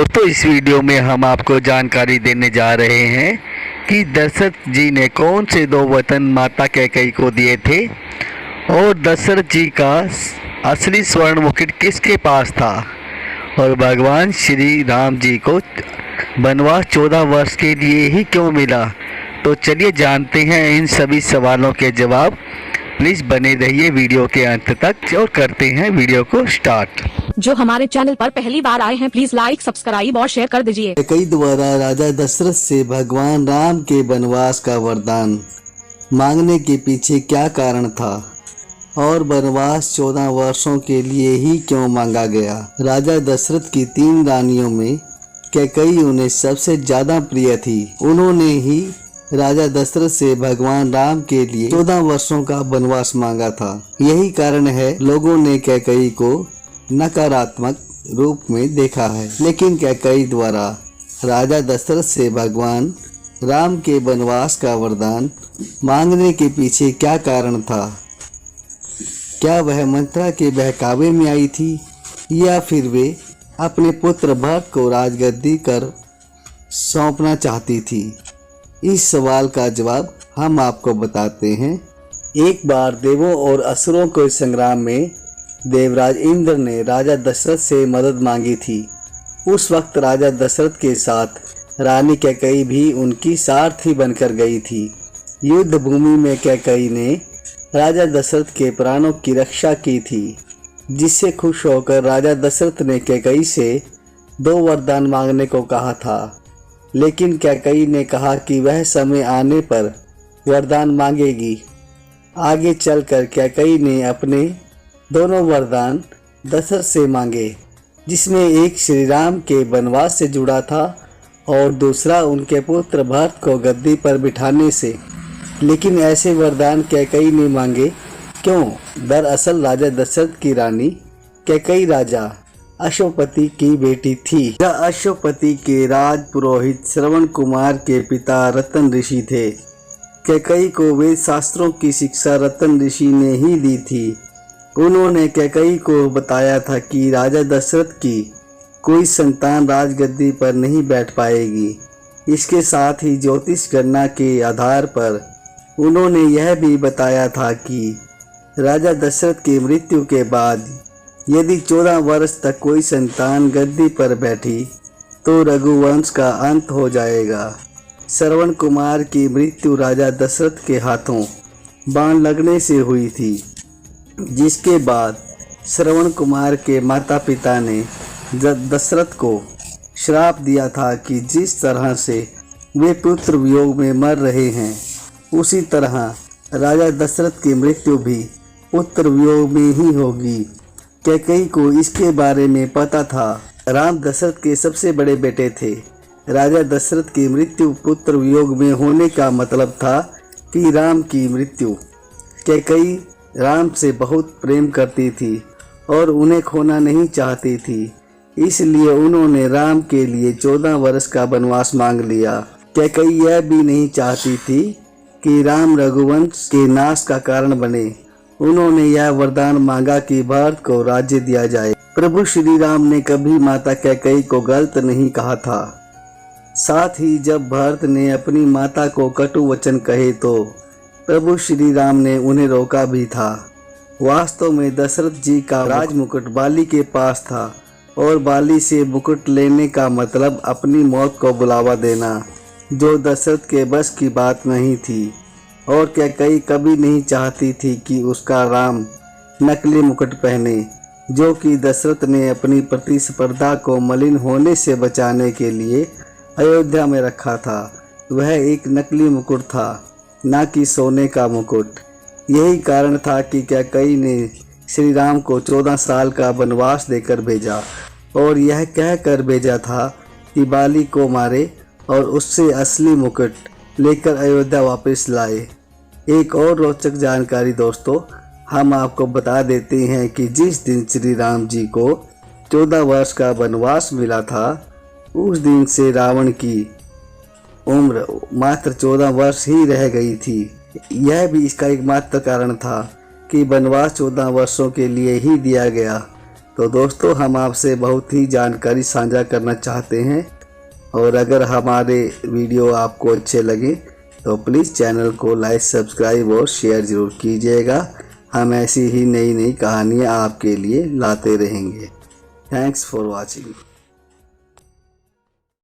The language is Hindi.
दोस्तों इस वीडियो में हम आपको जानकारी देने जा रहे हैं कि दशरथ जी ने कौन से दो वचन माता कैकेयी को दिए थे और दशरथ जी का असली स्वर्ण मुकुट किसके पास था और भगवान श्री राम जी को वनवास 14 वर्ष के लिए ही क्यों मिला। तो चलिए जानते हैं इन सभी सवालों के जवाब। प्लीज़ बने रहिए वीडियो के अंत तक और करते हैं वीडियो को स्टार्ट। जो हमारे चैनल पर पहली बार आए हैं प्लीज लाइक सब्सक्राइब और शेयर कर दीजिए। कैकेयी द्वारा राजा दशरथ से भगवान राम के वनवास का वरदान मांगने के पीछे क्या कारण था और वनवास 14 वर्षों के लिए ही क्यों मांगा गया। राजा दशरथ की 3 रानियों में कैकेयी उन्हें सबसे ज्यादा प्रिय थी। उन्होंने ही राजा दशरथ से भगवान राम के लिए 14 वर्षों का वनवास मांगा था। यही कारण है लोगों ने कैकेयी को नकारात्मक रूप में देखा है, लेकिन कैकेयी द्वारा राजा दशरथ से भगवान राम के वनवास का वरदान मांगने के पीछे क्या कारण था। क्या वह मंत्रा के बहकावे में आई थी या फिर वे अपने पुत्र भरत को राजगद्दी कर सौंपना चाहती थी। इस सवाल का जवाब हम आपको बताते हैं। एक बार देवों और असुरों के संग्राम में देवराज इंद्र ने राजा दशरथ से मदद मांगी थी। उस वक्त राजा दशरथ के साथ रानी कैकेयी भी उनकी सारथी बनकर गई थी। युद्ध भूमि में कैकेयी ने राजा दशरथ के प्राणों की रक्षा की थी, जिससे खुश होकर राजा दशरथ ने कैकेयी से 2 वरदान मांगने को कहा था। लेकिन कैकेयी ने कहा कि वह समय आने पर वरदान मांगेगी। आगे चलकर कैकेयी ने अपने दोनों वरदान दशरथ से मांगे, जिसमें एक श्री राम के वनवास से जुड़ा था और दूसरा उनके पुत्र भरत को गद्दी पर बिठाने से। लेकिन ऐसे वरदान कैकेयी ने मांगे क्यों? दरअसल राजा दशरथ की रानी कैकेयी राजा अश्वपति की बेटी थी। अश्वपति के राज पुरोहित श्रवण कुमार के पिता रतन ऋषि थे। कैकेयी को वेद शास्त्रों की शिक्षा रतन ऋषि ने ही दी थी। उन्होंने कैकेयी को बताया था कि राजा दशरथ की कोई संतान राजगद्दी पर नहीं बैठ पाएगी। इसके साथ ही ज्योतिष गणना के आधार पर उन्होंने यह भी बताया था कि राजा दशरथ की मृत्यु के बाद यदि 14 वर्ष तक कोई संतान गद्दी पर बैठी तो रघुवंश का अंत हो जाएगा। श्रवण कुमार की मृत्यु राजा दशरथ के हाथों बाण लगने से हुई थी, जिसके बाद श्रवण कुमार के माता पिता ने दशरथ को श्राप दिया था कि जिस तरह से वे पुत्र वियोग में मर रहे हैं, उसी तरह राजा दशरथ की मृत्यु भी पुत्र वियोग में ही होगी। कैकेयी को इसके बारे में पता था। राम दशरथ के सबसे बड़े बेटे थे। राजा दशरथ की मृत्यु पुत्र वियोग में होने का मतलब था कि राम की मृत्यु। कैकेयी राम से बहुत प्रेम करती थी और उन्हें खोना नहीं चाहती थी, इसलिए उन्होंने राम के लिए 14 वर्ष का वनवास मांग लिया। कैकेयी यह भी नहीं चाहती थी कि राम रघुवंश के नाश का कारण बने। उन्होंने यह वरदान मांगा कि भरत को राज्य दिया जाए। प्रभु श्री राम ने कभी माता कैकेयी को गलत नहीं कहा था। साथ ही जब भरत ने अपनी माता को कटु वचन कहे तो प्रभु श्री राम ने उन्हें रोका भी था। वास्तव में दशरथ जी का राज मुकुट बाली के पास था और बाली से मुकुट लेने का मतलब अपनी मौत को बुलावा देना, जो दशरथ के बस की बात नहीं थी। और कैकेयी कभी नहीं चाहती थी कि उसका राम नकली मुकुट पहने, जो कि दशरथ ने अपनी प्रतिस्पर्धा को मलिन होने से बचाने के लिए अयोध्या में रखा था। वह एक नकली मुकुट था, न कि सोने का मुकुट। यही कारण था कि कैकेयी ने श्री राम को 14 साल का वनवास देकर भेजा और यह कहकर भेजा था कि बाली को मारे और उससे असली मुकुट लेकर अयोध्या वापस लाए। एक और रोचक जानकारी दोस्तों, हम आपको बता देते हैं कि जिस दिन श्री राम जी को 14 वर्ष का वनवास मिला था, उस दिन से रावण की उम्र मात्र 14 वर्ष ही रह गई थी। यह भी इसका एकमात्र कारण था कि वनवास 14 वर्षों के लिए ही दिया गया। तो दोस्तों, हम आपसे बहुत ही जानकारी साझा करना चाहते हैं, और अगर हमारे वीडियो आपको अच्छे लगे तो प्लीज़ चैनल को लाइक, सब्सक्राइब और शेयर ज़रूर कीजिएगा। हम ऐसी ही नई नई कहानियाँ आपके लिए लाते रहेंगे। Thanks for watching.